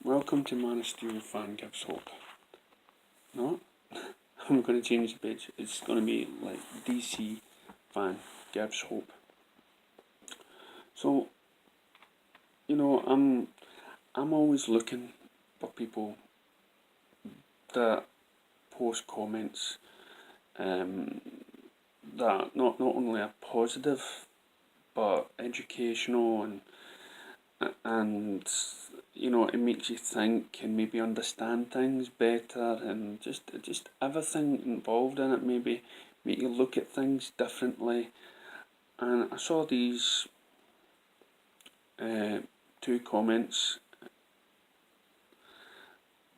Welcome to Man of Steel fan gives hope. No, I'm going to change the page. It's going to be like DC fan gives hope. So I'm always looking for people that post comments that not only are positive but educational and it makes you think and maybe understand things better, and just everything involved in it maybe make you look at things differently. And I saw these two comments,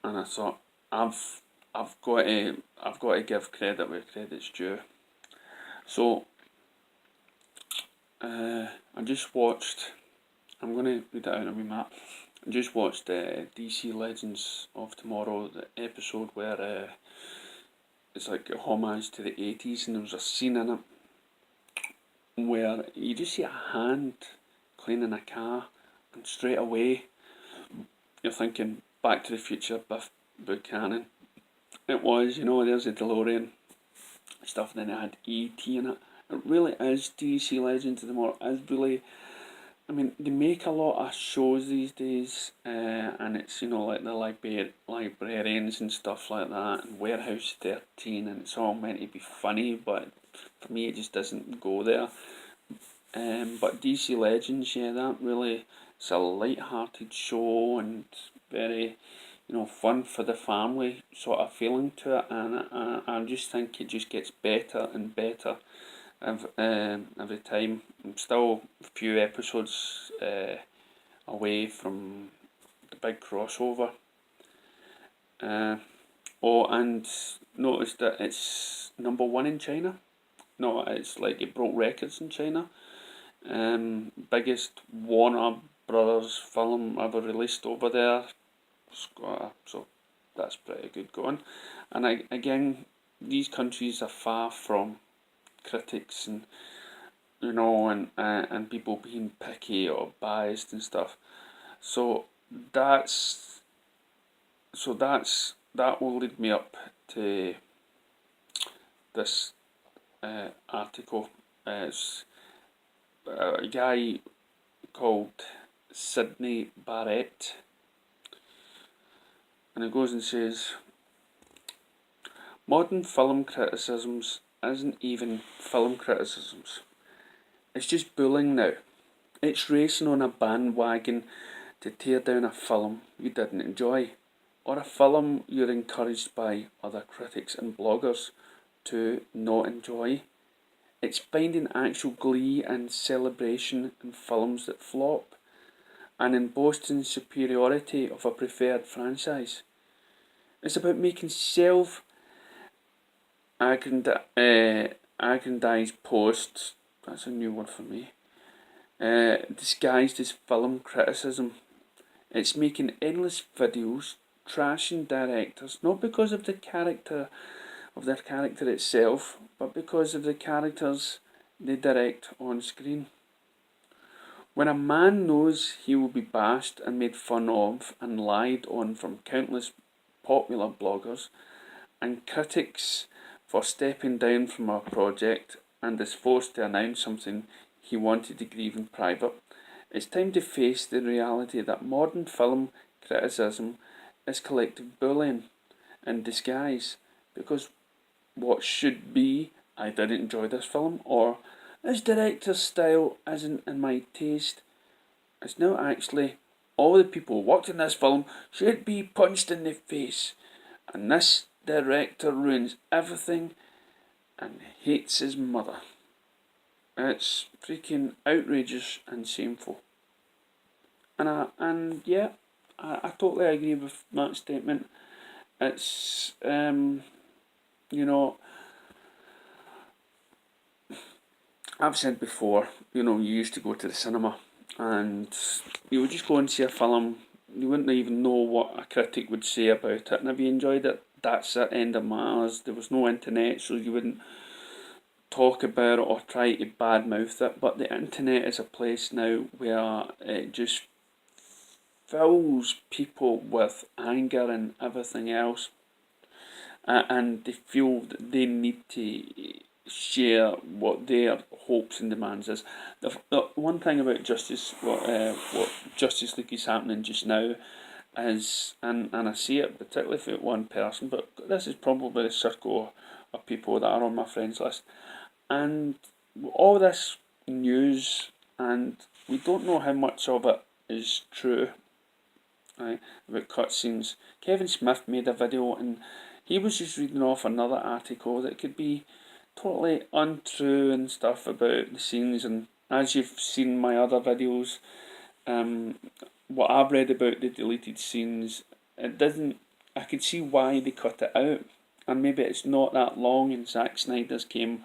and I thought I've got to give credit where credit's due. So I just watched. I'm going to read it out on my map. I just watched DC Legends of Tomorrow, the episode where it's like a homage to the 80s, and there was a scene in it where you just see a hand cleaning a car, and straight away you're thinking Back to the Future, Biff Buchanan. It was, there's a DeLorean stuff, and then it had E.T. in it. It really is DC Legends of Tomorrow. Is really, they make a lot of shows these days, and it's, like the librarians and stuff like that, and Warehouse 13, and it's all meant to be funny, but for me it just doesn't go there. But DC Legends, yeah, that really, it's a light-hearted show and very, fun for the family sort of feeling to it, and I just think it just gets better and better every time. I'm still a few episodes away from the big crossover. And noticed that it's number one in China. No, it's like it broke records in China. Biggest Warner Brothers film ever released over there. So that's pretty good going. And again, these countries are far from critics and and people being picky or biased and stuff. So that will lead me up to this article. It's a guy called Sidney Barrett, and it goes and says, modern film criticisms isn't even film criticisms. It's just bullying now. It's racing on a bandwagon to tear down a film you didn't enjoy, or a film you're encouraged by other critics and bloggers to not enjoy. It's finding actual glee and celebration in films that flop, and in boasting superiority of a preferred franchise. It's about making aggrandized posts, that's a new word for me, disguised as film criticism. It's making endless videos trashing directors, not because of their character itself, but because of the characters they direct on screen. When a man knows he will be bashed and made fun of and lied on from countless popular bloggers and critics for stepping down from a project, and is forced to announce something he wanted to grieve in private, it's time to face the reality that modern film criticism is collective bullying in disguise, because what should be, I didn't enjoy this film, or this director's style isn't in my taste, is now actually, all the people who worked in this film should be punched in the face, and this director ruins everything and hates his mother. It's freaking outrageous and shameful. And I totally agree with that statement. It's I've said before, you used to go to the cinema and you would just go and see a film. You wouldn't even know what a critic would say about it, and if you enjoyed it, that's it, end of matters. There was no internet, so you wouldn't talk about it or try to badmouth it. But the internet is a place now where it just fills people with anger and everything else, and they feel that they need to share what their hopes and demands is. The one thing about what Justice League is happening just now is, and I see it particularly for one person, but this is probably a circle of people that are on my friends list, and all this news, and we don't know how much of it is true, right, about cutscenes. Kevin Smith made a video and he was just reading off another article that could be totally untrue and stuff about the scenes. And as you've seen my other videos, what I've read about the deleted scenes, it doesn't. I could see why they cut it out, and maybe it's not that long. And Zack Snyder's came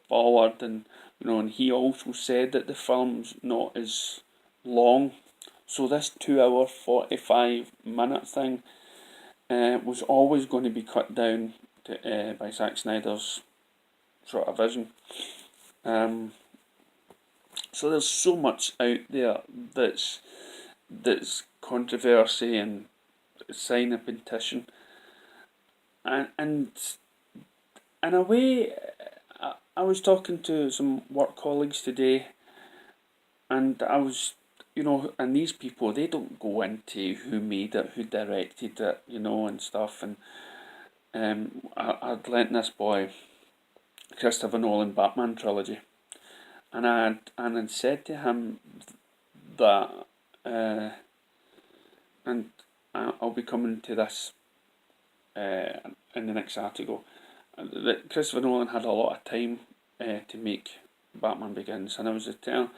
forward, and and he also said that the film's not as long. So this 2 hour 45 minute thing was always going to be cut down by Zack Snyder's sort of vision. So there's so much out there that's controversy and sign a petition, and in a way, I was talking to some work colleagues today, and I was, and these people, they don't go into who made it, who directed it, and stuff. And I'd lent this boy Christopher Nolan Batman trilogy, and I'd said to him that, and I'll be coming to this in the next article, that Christopher Nolan had a lot of time to make Batman Begins, and I was telling,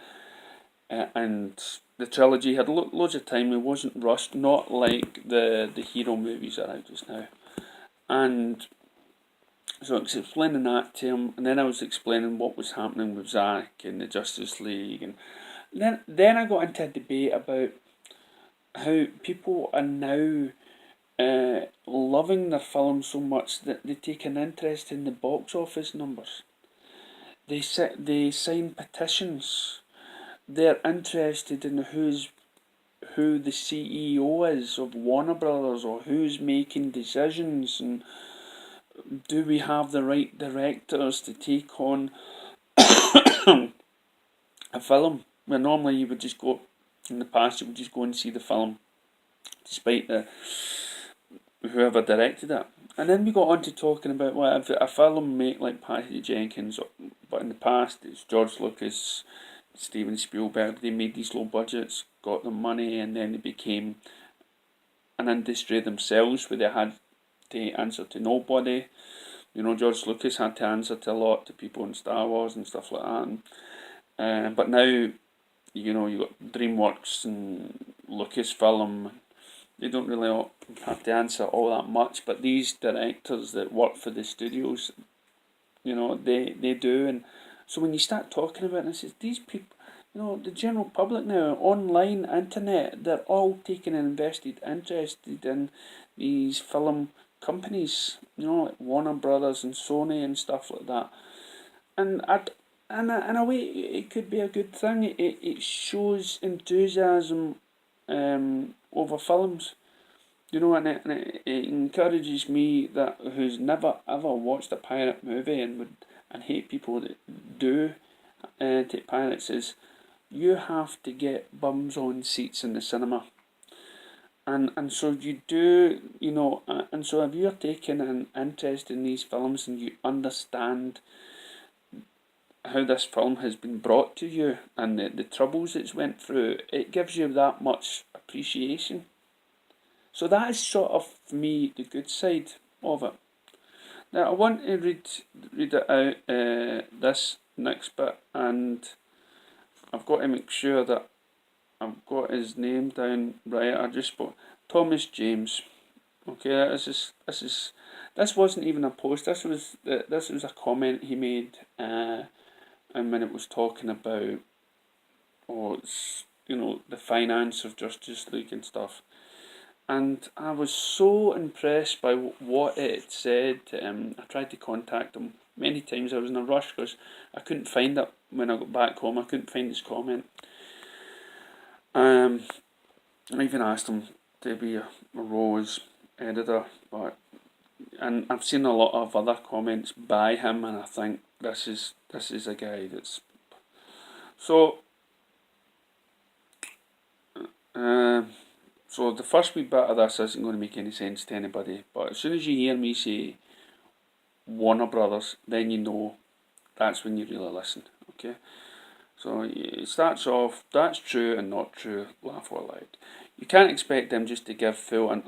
and the trilogy had loads of time. It wasn't rushed, not like the hero movies that are out just now. And so I was explaining that to him, and then I was explaining what was happening with Zack and the Justice League, and then I got into a debate about how people are now loving their film so much that they take an interest in the box office numbers. They sign petitions. They're interested in who the CEO is of Warner Brothers, or who's making decisions, and do we have the right directors to take on a film, where normally you would just go, in the past you would just go and see the film despite whoever directed it. And then we got on to talking about, well, if a film made like Patty Jenkins, but in the past it's George Lucas, Steven Spielberg, they made these low budgets, got them money, and then they became an industry themselves where they had to answer to nobody. George Lucas had to answer to a lot to people in Star Wars and stuff like that. But now, you got DreamWorks and Lucasfilm. They don't really have to answer all that much, but these directors that work for the studios, they do. And so when you start talking about this, it's these people, the general public now, online, internet, they're all taking an interested in these film companies, like Warner Brothers and Sony and stuff like that. And in a way, it could be a good thing. It shows enthusiasm over films, and it encourages me, that who's never ever watched a pirate movie and hate people that do take pirates, is you have to get bums on seats in the cinema. And so you do, and so if you're taking an interest in these films and you understand how this film has been brought to you and the troubles it's went through, it gives you that much appreciation. So that is sort of, for me, the good side of it. Now I want to read it out, this next bit, and I've got to make sure that I've got his name down right. I just spoke Thomas James. Okay, this wasn't even a post. This was a comment he made, and when it was talking about, the finance of Justice League and stuff. And I was so impressed by what it said. I tried to contact him many times. I was in a rush because I couldn't find it when I got back home. I couldn't find his comment. I even asked him to be a role as editor, and I've seen a lot of other comments by him, and I think this is a guy that's so. Uh, so the first wee bit of this isn't going to make any sense to anybody, but as soon as you hear me say Warner Brothers, then you know that's when you really listen. Okay, so it starts off, that's true and not true, laugh out loud. You can't expect them just to give full and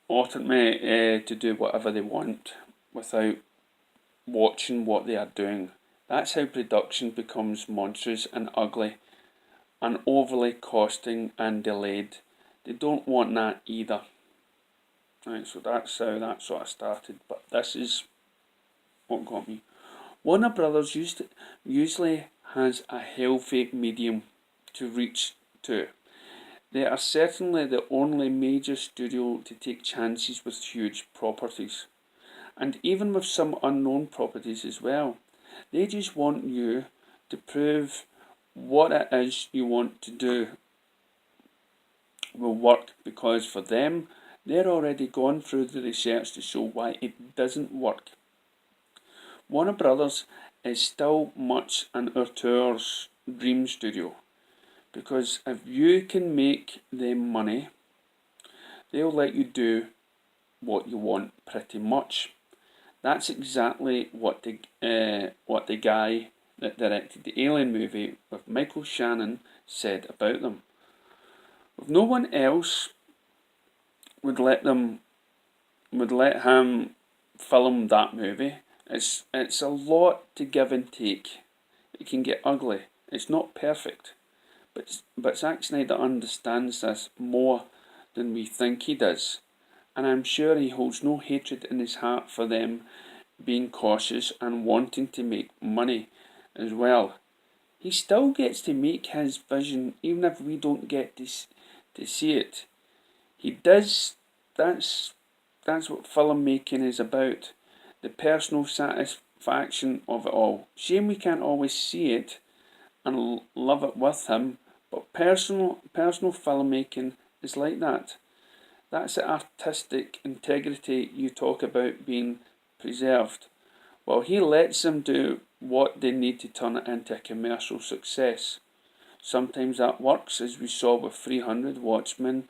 autonomy to do whatever they want without watching what they are doing. That's how production becomes monstrous and ugly and overly costing and delayed. They don't want that either. Right, so that's how that sort of started, but this is what got me. Warner Brothers usually has a healthy medium to reach to. They are certainly the only major studio to take chances with huge properties, and even with some unknown properties as well. They just want you to prove what it is you want to do will work, because for them, they're already gone through the research to show why it doesn't work. Warner Brothers is still much an auteur's dream studio, because if you can make them money, they'll let you do what you want pretty much. That's exactly what the guy that directed the Alien movie with Michael Shannon said about them. If no one else would let him film that movie, it's a lot to give and take. It can get ugly. It's not perfect, but Zack Snyder understands this more than we think he does, and I'm sure he holds no hatred in his heart for them being cautious and wanting to make money as well. He still gets to make his vision, even if we don't get to see it. He does. That's what filmmaking is about. The personal satisfaction of it all. Shame we can't always see it and love it with him, but personal filmmaking is like that. That's the artistic integrity you talk about being preserved. Well, he lets them do what they need to turn it into a commercial success. Sometimes that works, as we saw with 300, Watchmen,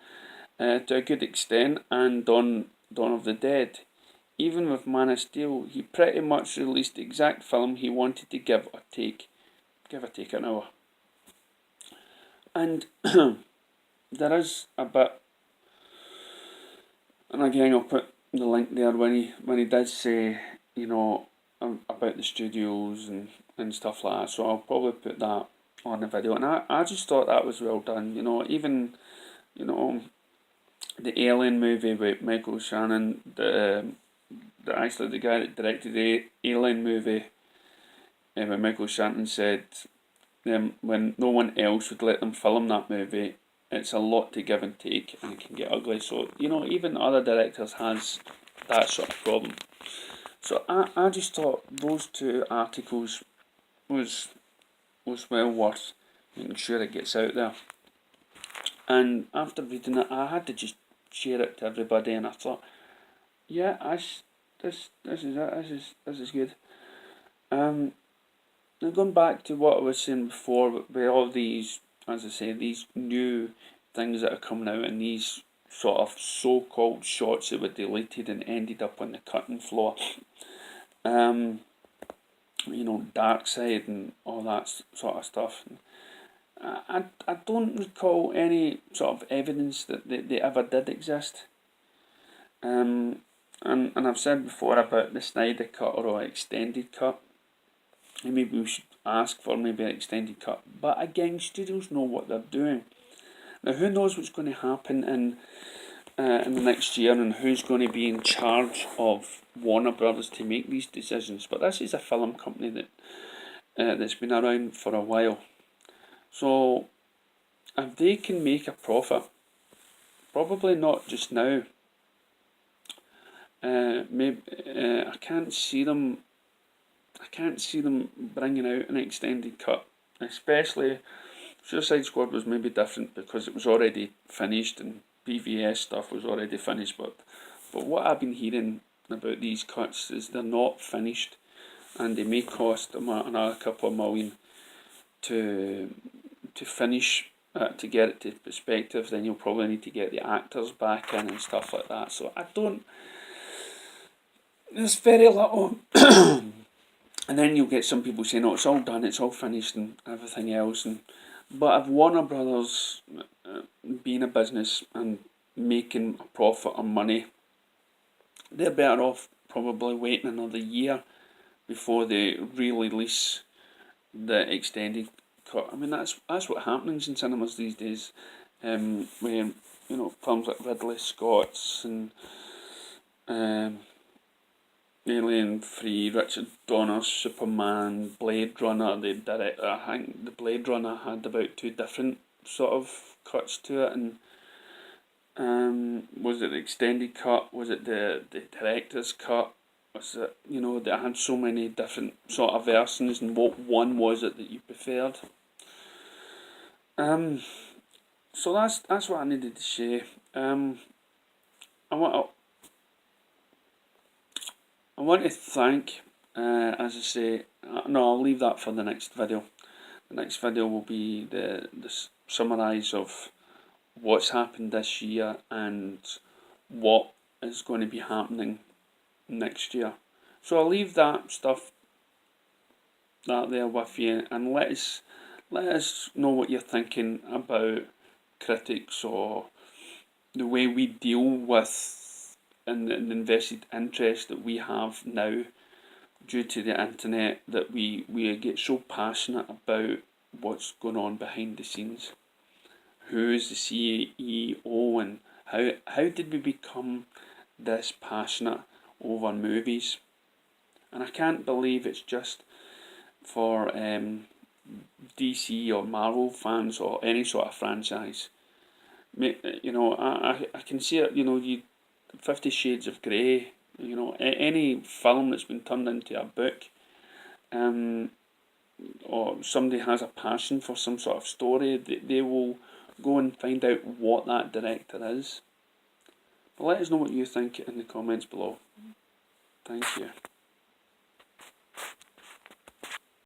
to a good extent, and Dawn of the Dead. Even with Man of Steel, he pretty much released the exact film he wanted to give or take an hour. And there is a bit, and again I'll put the link there when he does say, about the studios and stuff like that. So I'll probably put that on the video. And I just thought that was well done. Even the Alien movie with Michael Shannon, actually the guy that directed the Alien movie, when Michael Shannon said, when no one else would let them film that movie, it's a lot to give and take, and it can get ugly. So even other directors has that sort of problem. So I just thought those two articles was well worth making sure it gets out there. And after reading it, I had to just share it to everybody, and I thought, yeah, this is it. This is good. Now going back to what I was saying before, with all these, as I say, these new things that are coming out, and these sort of so-called shots that were deleted and ended up on the cutting floor. Darkseid and all that sort of stuff. I don't recall any sort of evidence that they ever did exist. And I've said before about the Snyder Cut or extended cut. Maybe we should ask for maybe an extended cut. But again, studios know what they're doing. Now, who knows what's going to happen in the next year, and who's going to be in charge of Warner Brothers to make these decisions. But this is a film company that's been around for a while. So if they can make a profit, probably not just now. Maybe I can't see them bringing out an extended cut, especially Suicide Squad was maybe different because it was already finished and BVS stuff was already finished, but what I've been hearing about these cuts is they're not finished, and they may cost another couple of million to finish, to get it to perspective. Then you'll probably need to get the actors back in and stuff like that. So I don't. There's very little. And then you'll get some people saying, "Oh, it's all done, it's all finished, and everything else." But if Warner Brothers, being a business and making a profit or money, they're better off probably waiting another year before they re-release the extended cut. I mean, that's what happens in cinemas these days. When films like Ridley Scott's and Alien 3, Richard Donner's Superman, Blade Runner, the director, I think the Blade Runner had about 2 different sort of cuts to it, and was it the extended cut, was it the director's cut, was it, they had so many different sort of versions, and what one was it that you preferred? So that's what I needed to say. I want to thank, as I say, no, I'll leave that for the next video. The next video will be the summarise of what's happened this year and what is going to be happening next year. So I'll leave that stuff there with you, and let us know what you're thinking about critics or the way we deal with and the invested interest that we have now due to the internet, that we get so passionate about what's going on behind the scenes. Who is the CEO, and how did we become this passionate over movies? And I can't believe it's just for DC or Marvel fans or any sort of franchise. I can see it. 50 Shades of Grey. Any film that's been turned into a book, or somebody has a passion for some sort of story, they will go and find out what that director is. But let us know what you think in the comments below. Thank you.